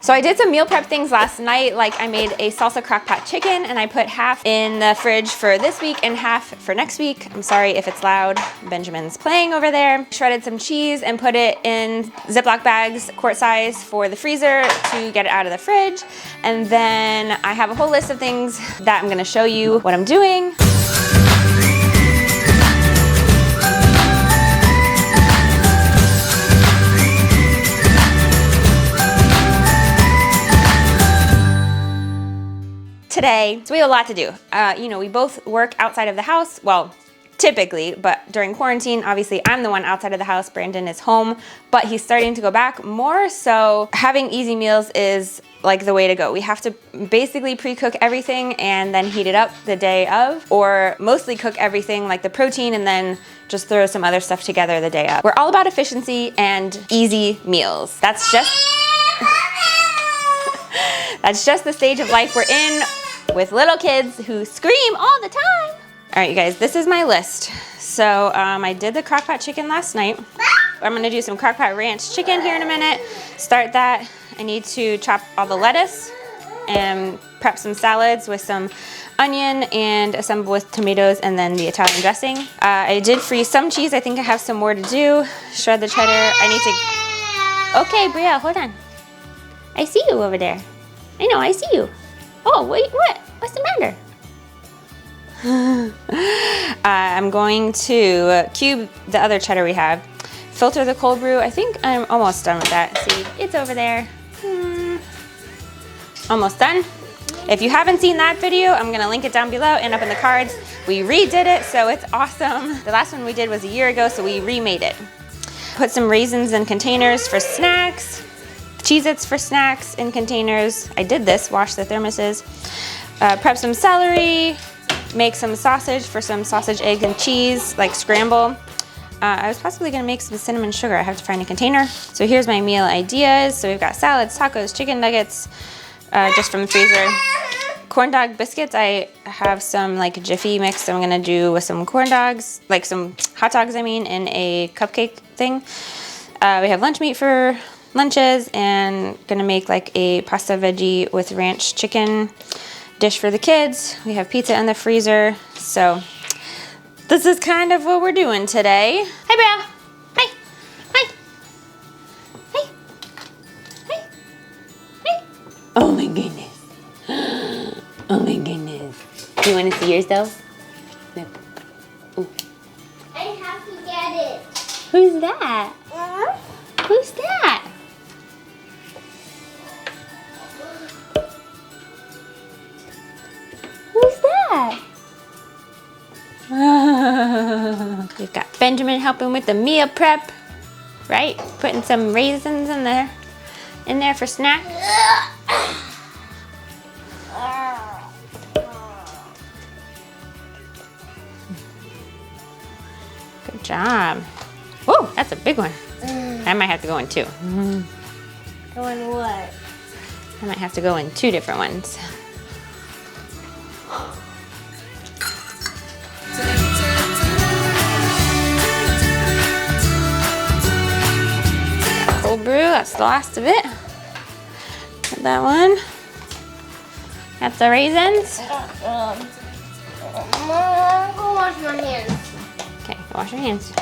So I did some meal prep things last night, like I made a salsa crock pot chicken and I put half in the fridge for this week and half for next week. I'm sorry if it's loud, Benjamin's playing over there. Shredded some cheese and put it in Ziploc bags, quart size, for the freezer to get it out of the fridge. And then I have a whole list of things that I'm gonna show you what I'm doing. Today, so we have a lot to do. You know, we both work outside of the house, well, typically, but during quarantine, obviously I'm the one outside of the house, Brandon is home, but he's starting to go back more, so having easy meals is like the way to go. We have to basically pre-cook everything and then heat it up the day of, or mostly cook everything like the protein and then just throw some other stuff together the day of. We're all about efficiency and easy meals. That's just the stage of life we're in with little kids who scream all the time. All right, you guys, this is my list. So I did the crock pot chicken last night. I'm gonna do some crock pot ranch chicken here in a minute. Start that. I need to chop all the lettuce and prep some salads with some onion and assemble with tomatoes and then the Italian dressing. I did freeze some cheese. I think I have some more to do. Shred the cheddar. I need to... Okay, Bria, hold on. I see you over there. I know, I see you. Oh, wait, what? What's the matter? I'm going to cube the other cheddar we have. Filter the cold brew. I think I'm almost done with that. See, it's over there. Almost done. If you haven't seen that video, I'm gonna link it down below and up in the cards. We redid it, so it's awesome. The last one we did was a year ago, so we remade it. Put some raisins in containers for snacks. Cheez-Its for snacks in containers. I did this, wash the thermoses. Prep some celery, make some sausage for some sausage, egg, and cheese, like scramble. I was possibly gonna make some cinnamon sugar. I have to find a container. So here's my meal ideas. So we've got salads, tacos, chicken nuggets, just from the freezer. Corn dog biscuits, I have some like Jiffy mix I'm gonna do with some corn dogs, like some hot dogs, I mean, in a cupcake thing. We have lunch meat for lunches and gonna make like a pasta veggie with ranch chicken dish for the kids. We have pizza in the freezer. So this is kind of what we're doing today. Hi, Bria. Hi. Hi. Hi. Hi. Hi. Oh my goodness. Oh my goodness. Do you want to see yours though? Look. Ooh. I have to get it. Who's that? Who's that? Who's that? We've got Benjamin helping with the meal prep, right? Putting some raisins in there for snack. Good job. Whoa, that's a big one. I might have to go in two. Go in what? I might have to go in two different ones. Cold brew, that's the last of it. Got that one. Got the raisins. Go wash my hands. Okay, wash your hands.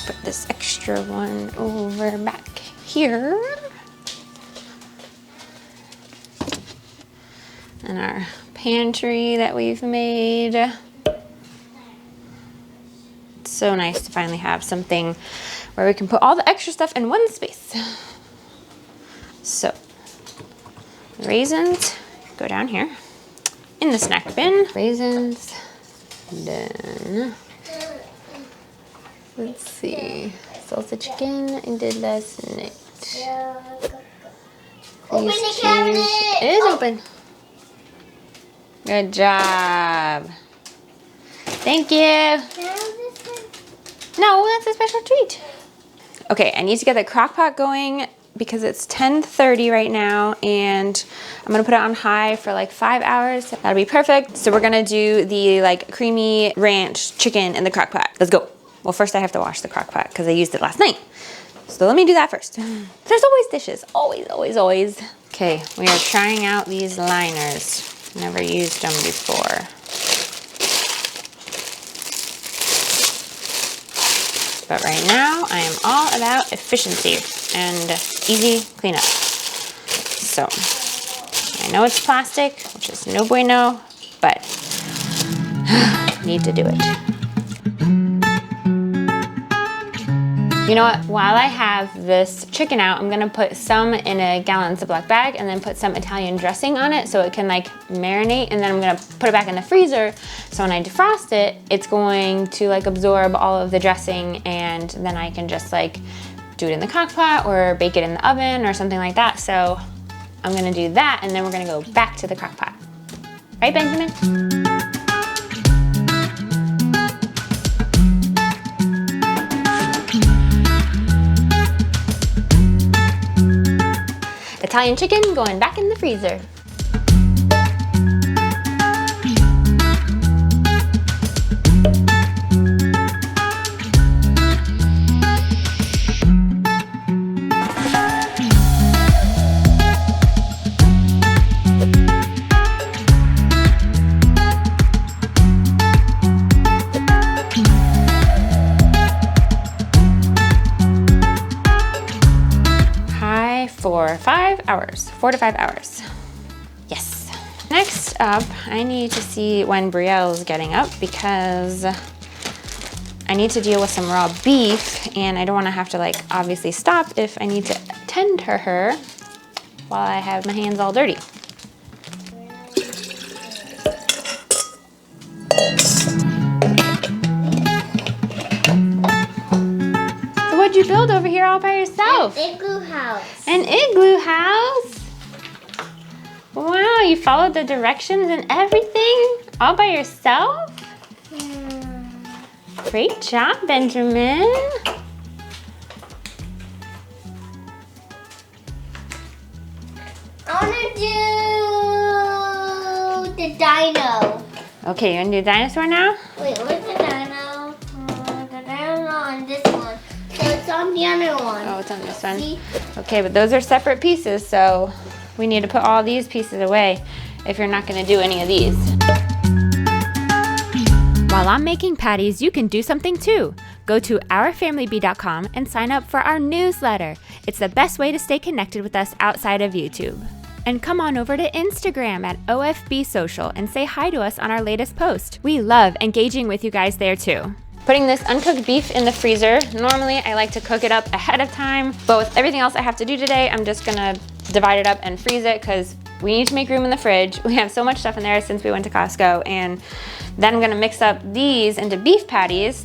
Put this extra one over back here. And our pantry that we've made. It's so nice to finally have something where we can put all the extra stuff in one space. So, raisins go down here in the snack bin. Raisins, then let's see, salsa chicken I did last night. Open the cabinet. It is open. Good job. Thank you. No, that's a special treat. Okay, I need to get the crock pot going because it's 10:30 right now and I'm gonna put it on high for like 5 hours. That'll be perfect. So we're gonna do the like creamy ranch chicken in the crock pot. Let's go. Well, first I have to wash the crock pot because I used it last night. So let me do that first. There's always dishes, always, always, always. Okay, we are trying out these liners. Never used them before. But right now, I am all about efficiency and easy cleanup. So, I know it's plastic, which is no bueno, but need to do it. You know what, while I have this chicken out, I'm gonna put some in a gallon Ziploc bag and then put some Italian dressing on it so it can like marinate, and then I'm gonna put it back in the freezer. So when I defrost it, it's going to like absorb all of the dressing, and then I can just like do it in the crock pot or bake it in the oven or something like that. So I'm gonna do that, and then we're gonna go back to the crock pot. Right, Benjamin? Italian chicken going back in the freezer. For 5 hours, 4 to 5 hours. Yes. Next up, I need to see when Brielle's getting up because I need to deal with some raw beef, and I don't want to have to like obviously stop if I need to tend to her while I have my hands all dirty. What'd you build over here all by yourself? An igloo house. An igloo house? Wow, you followed the directions and everything all by yourself? Great job, Benjamin. I want to do the dino. Okay, you want to do dinosaur now? Wait, where's the dino? The dino on this one. So it's on the other one. Oh, it's on this one. See? Okay, but those are separate pieces, so we need to put all these pieces away if you're not going to do any of these. While I'm making patties, you can do something too. Go to ourfamilybee.com and sign up for our newsletter. It's the best way to stay connected with us outside of YouTube. And come on over to Instagram at OFB Social and say hi to us on our latest post. We love engaging with you guys there too. Putting this uncooked beef in the freezer. Normally I like to cook it up ahead of time, but with everything else I have to do today, I'm just gonna divide it up and freeze it because we need to make room in the fridge. We have so much stuff in there since we went to Costco, and then I'm gonna mix up these into beef patties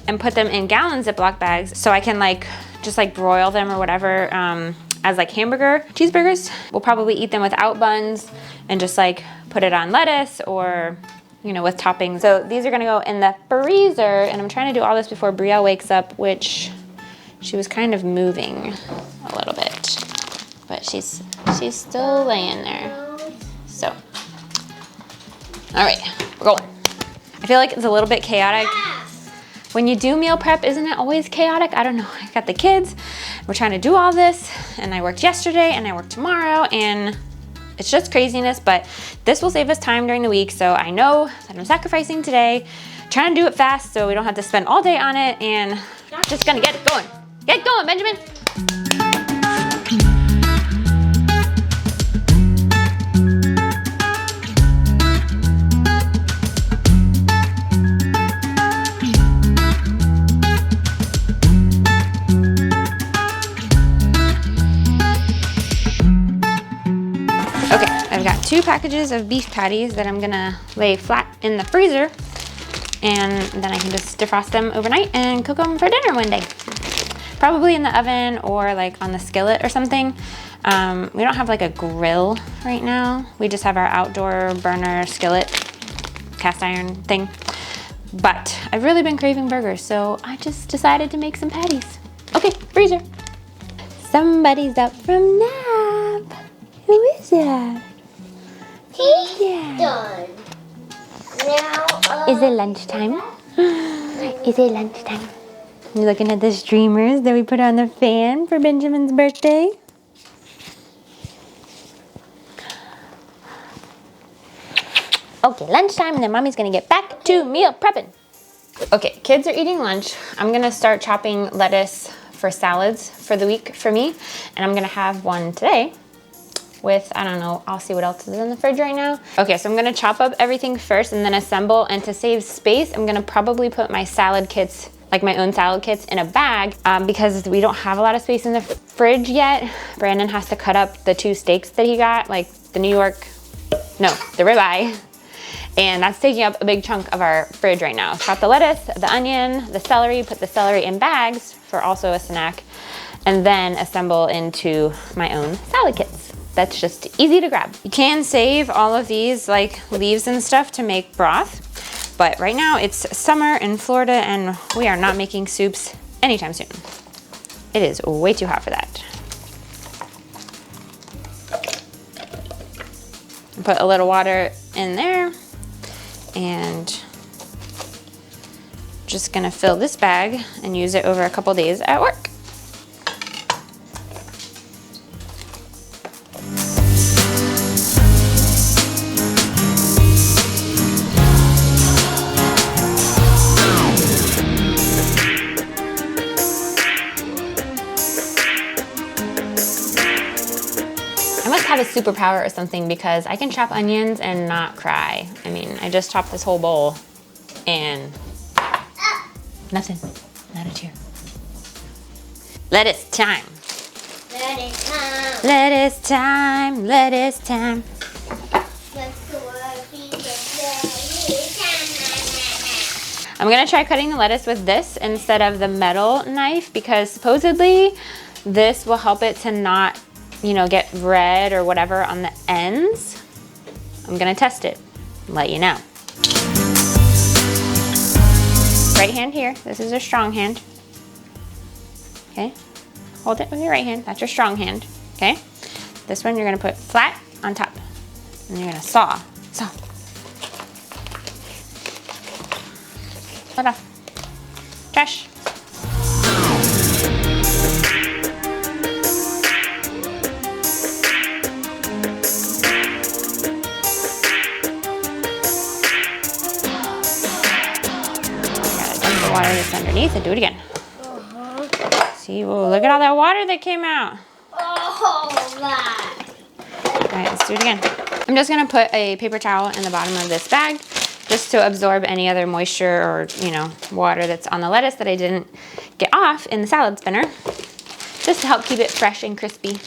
and put them in gallon Ziploc bags so I can like just like broil them or whatever as like cheeseburgers. We'll probably eat them without buns and just like put it on lettuce or you know, with toppings. So these are gonna go in the freezer, and I'm trying to do all this before Brielle wakes up, which she was kind of moving a little bit, but she's still laying there. So, all right, we're going. I feel like it's a little bit chaotic. When you do meal prep, isn't it always chaotic? I don't know, I got the kids, we're trying to do all this, and I worked yesterday, and I work tomorrow, and it's just craziness, but this will save us time during the week, so I know that I'm sacrificing today, trying to do it fast so we don't have to spend all day on it, and just gonna get it going. Get going, Benjamin! Okay, I've got 2 packages of beef patties that I'm gonna lay flat in the freezer, and then I can just defrost them overnight and cook them for dinner one day. Probably in the oven or like on the skillet or something. We don't have like a grill right now. We just have our outdoor burner skillet, cast iron thing. But I've really been craving burgers, so I just decided to make some patties. Okay, freezer. Somebody's up from nap. Who is that? He's done. Now, Is it lunchtime? Is it lunchtime? You're looking at the streamers that we put on the fan for Benjamin's birthday. Okay, lunchtime, and then Mommy's gonna get back to meal prepping. Okay, kids are eating lunch. I'm gonna start chopping lettuce for salads for the week for me, and I'm gonna have one today with, I don't know, I'll see what else is in the fridge right now. Okay, so I'm gonna chop up everything first and then assemble, and to save space, I'm gonna probably put my salad kits, like my own salad kits, in a bag because we don't have a lot of space in the fridge yet. Brandon has to cut up the 2 steaks that he got, like the the ribeye. And that's taking up a big chunk of our fridge right now. Chop the lettuce, the onion, the celery, put the celery in bags for also a snack, and then assemble into my own salad kits. That's just easy to grab. You can save all of these like leaves and stuff to make broth, but right now it's summer in Florida and we are not making soups anytime soon. It is way too hot for that. Put a little water in there. And just gonna fill this bag and use it over a couple days at work. I must have a superpower or something because I can chop onions and not cry. I mean, I just chopped this whole bowl and nothing, not a tear. Lettuce time. Lettuce time. Lettuce time, lettuce time. I'm gonna try cutting the lettuce with this instead of the metal knife because supposedly this will help it to not, you know, get red or whatever on the ends. I'm gonna test it and let you know. Right hand here, this is a strong hand. Okay, hold it with your right hand, that's your strong hand, okay? This one you're gonna put flat on top and you're gonna saw. Put off, trash. Water that's underneath and do it again. See, whoa, look at all that water that came out. Oh, that. All right, let's do it again. I'm just gonna put a paper towel in the bottom of this bag just to absorb any other moisture or, you know, water that's on the lettuce that I didn't get off in the salad spinner, just to help keep it fresh and crispy.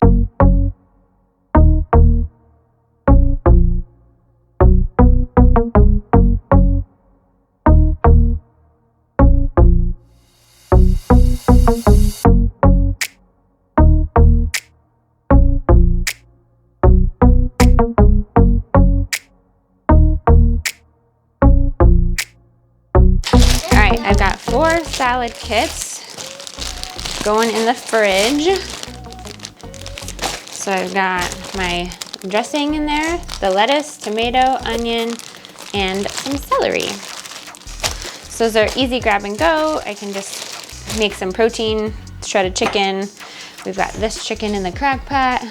I've got 4 salad kits going in the fridge. So I've got my dressing in there, the lettuce, tomato, onion, and some celery. So those are easy grab and go. I can just make some protein, shredded chicken. We've got this chicken in the crock pot.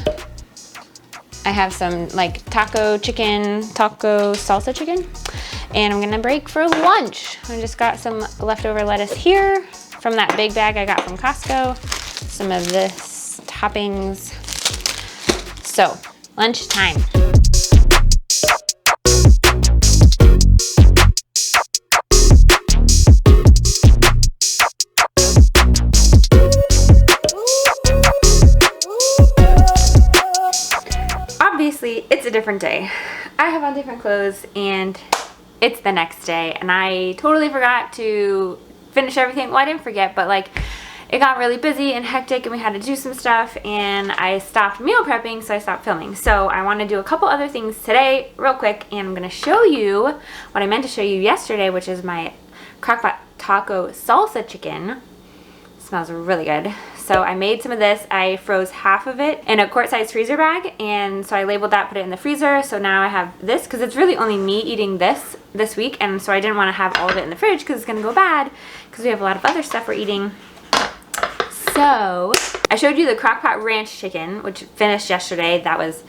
I have some like taco salsa chicken. And I'm gonna break for lunch. I just got some leftover lettuce here from that big bag I got from Costco. Some of this toppings. So, lunch time. Obviously, it's a different day. I have on different clothes and it's the next day and I totally forgot to finish everything. Well, I didn't forget, but like it got really busy and hectic and we had to do some stuff and I stopped meal prepping, so I stopped filming. So I want to do a couple other things today real quick and I'm going to show you what I meant to show you yesterday, which is my crock pot taco salsa chicken. It smells really good. So I made some of this. I froze half of it in a quart-sized freezer bag, and so I labeled that, put it in the freezer. So now I have this because it's really only me eating this week, and so I didn't want to have all of it in the fridge because it's gonna go bad because we have a lot of other stuff we're eating. So I showed you the crock pot ranch chicken, which finished yesterday. That was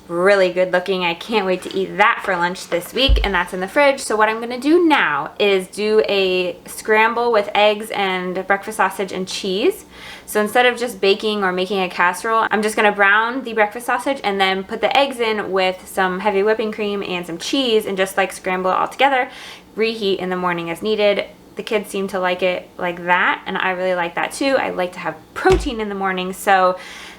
really good looking. I can't wait to eat that for lunch this week, and that's in the fridge. So what I'm gonna do now is do a scramble with eggs and breakfast sausage and cheese. So instead of just baking or making a casserole, I'm just gonna brown the breakfast sausage and then put the eggs in with some heavy whipping cream and some cheese and just like scramble it all together, reheat in the morning as needed. The kids seem to like it like that, and I really like that too. I like to have protein in the morning, so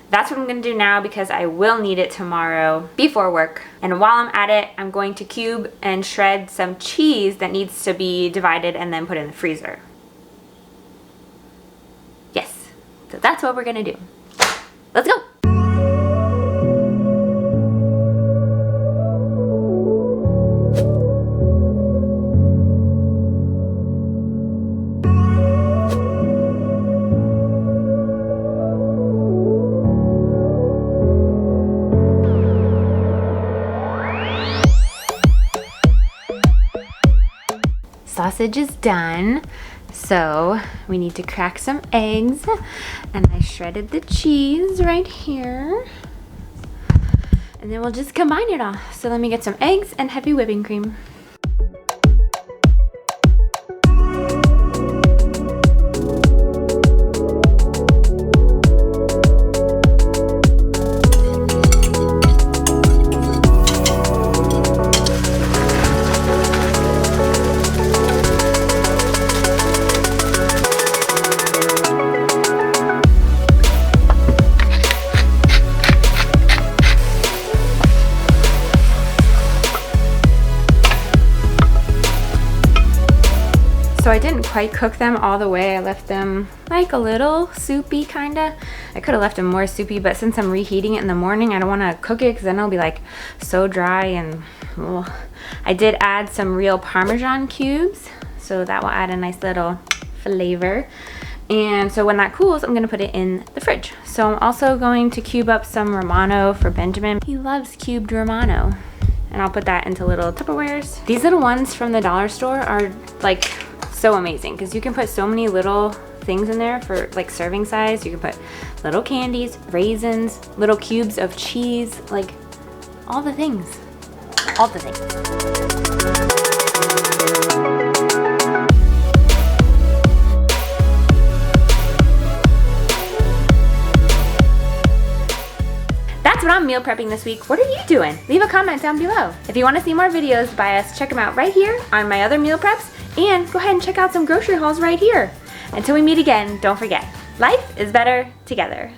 that's what I'm gonna do now because I will need it tomorrow before work. And while I'm at it, I'm going to cube and shred some cheese that needs to be divided and then put in the freezer. Yes, so that's what we're gonna do. Let's go. Sausage is done, so we need to crack some eggs, and I shredded the cheese right here, and then we'll just combine it all. So let me get some eggs and heavy whipping cream. So I didn't quite cook them all the way. I left them like a little soupy kinda. I could have left them more soupy, but since I'm reheating it in the morning, I don't want to cook it because then it'll be like so dry and ugh. I did add some real Parmesan cubes, so that will add a nice little flavor. And so when that cools, I'm gonna put it in the fridge. So I'm also going to cube up some Romano for Benjamin. He loves cubed Romano. And I'll put that into little Tupperwares. These little ones from the dollar store are like so amazing because you can put so many little things in there for like serving size. You can put little candies, raisins, little cubes of cheese, like all the things. All the things. That's what I'm meal prepping this week. What are you doing? Leave a comment down below. If you want to see more videos by us, check them out right here on my other meal preps, and go ahead and check out some grocery hauls right here. Until we meet again, don't forget, life is better together.